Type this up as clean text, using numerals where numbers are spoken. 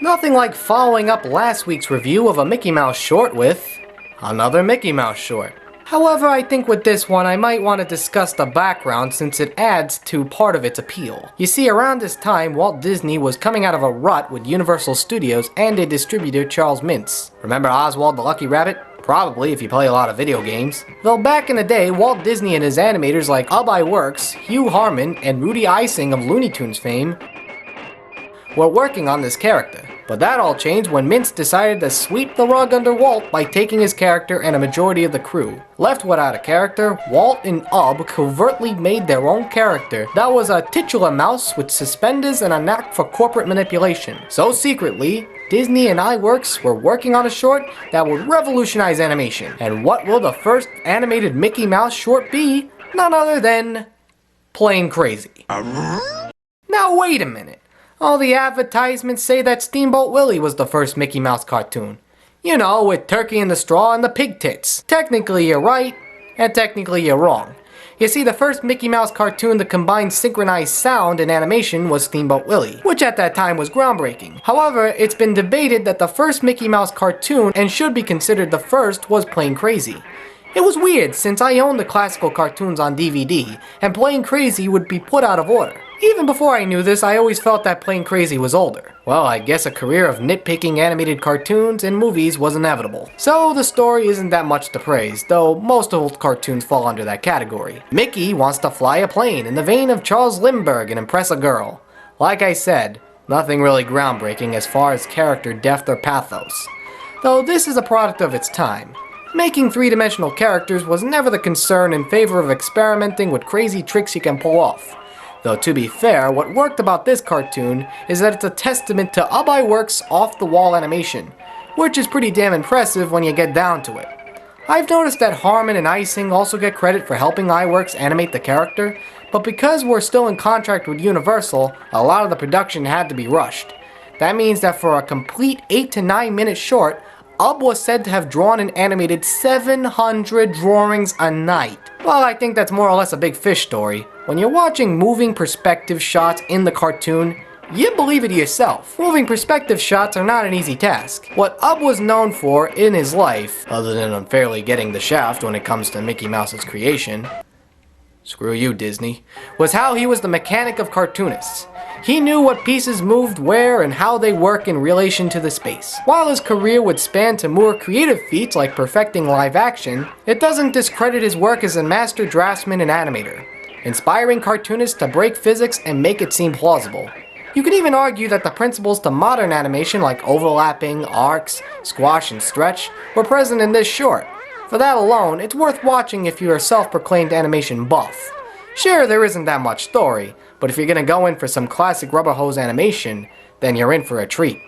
Nothing like following up last week's review of a Mickey Mouse short with another Mickey Mouse short. However, I think with this one I might want to discuss the background since it adds to part of its appeal. You see, around this time, Walt Disney was coming out of a rut with Universal Studios and a distributor, Charles Mintz. Remember Oswald the Lucky Rabbit? Probably, if you play a lot of video games. Though back in the day, Walt Disney and his animators like Ub Iwerks, Hugh Harman, and Rudy Eising of Looney Tunes fame were working on this character. But that all changed when Mintz decided to sweep the rug under Walt by taking his character and a majority of the crew. Left without a character, Walt and Ub covertly made their own character that was a titular mouse with suspenders and a knack for corporate manipulation. So secretly, Disney and Iwerks were working on a short that would revolutionize animation. And what will the first animated Mickey Mouse short be? None other than Plain Crazy. Now wait a minute. All the advertisements say that Steamboat Willie was the first Mickey Mouse cartoon. You know, with Turkey in the Straw and the pig tits. Technically you're right, and technically you're wrong. You see, the first Mickey Mouse cartoon to combine synchronized sound and animation was Steamboat Willie, which at that time was groundbreaking. However, it's been debated that the first Mickey Mouse cartoon, and should be considered the first, was Plain Crazy. It was weird since I owned the classical cartoons on DVD, and Plain Crazy would be put out of order. Even before I knew this, I always felt that Plain Crazy was older. Well, I guess a career of nitpicking animated cartoons and movies was inevitable. So the story isn't that much to praise, though most old cartoons fall under that category. Mickey wants to fly a plane in the vein of Charles Lindbergh and impress a girl. Like I said, nothing really groundbreaking as far as character depth or pathos. Though this is a product of its time. Making three-dimensional characters was never the concern in favor of experimenting with crazy tricks you can pull off. Though to be fair, what worked about this cartoon is that it's a testament to Ub Iwerks' off-the-wall animation, which is pretty damn impressive when you get down to it. I've noticed that Harman and Eising also get credit for helping Iwerks animate the character, but because we're still in contract with Universal, a lot of the production had to be rushed. That means that for a complete 8 to 9 minute short, Ub was said to have drawn and animated 700 drawings a night. Well, I think that's more or less a big fish story. When you're watching moving perspective shots in the cartoon, you believe it yourself. Moving perspective shots are not an easy task. What Ub was known for in his life, other than unfairly getting the shaft when it comes to Mickey Mouse's creation, screw you Disney, was how he was the mechanic of cartoonists. He knew what pieces moved where and how they work in relation to the space. While his career would span to more creative feats like perfecting live action, it doesn't discredit his work as a master draftsman and animator, inspiring cartoonists to break physics and make it seem plausible. You could even argue that the principles to modern animation like overlapping, arcs, squash, and stretch were present in this short. For that alone, it's worth watching if you're a self-proclaimed animation buff. Sure, there isn't that much story, but if you're gonna go in for some classic rubber hose animation, then you're in for a treat.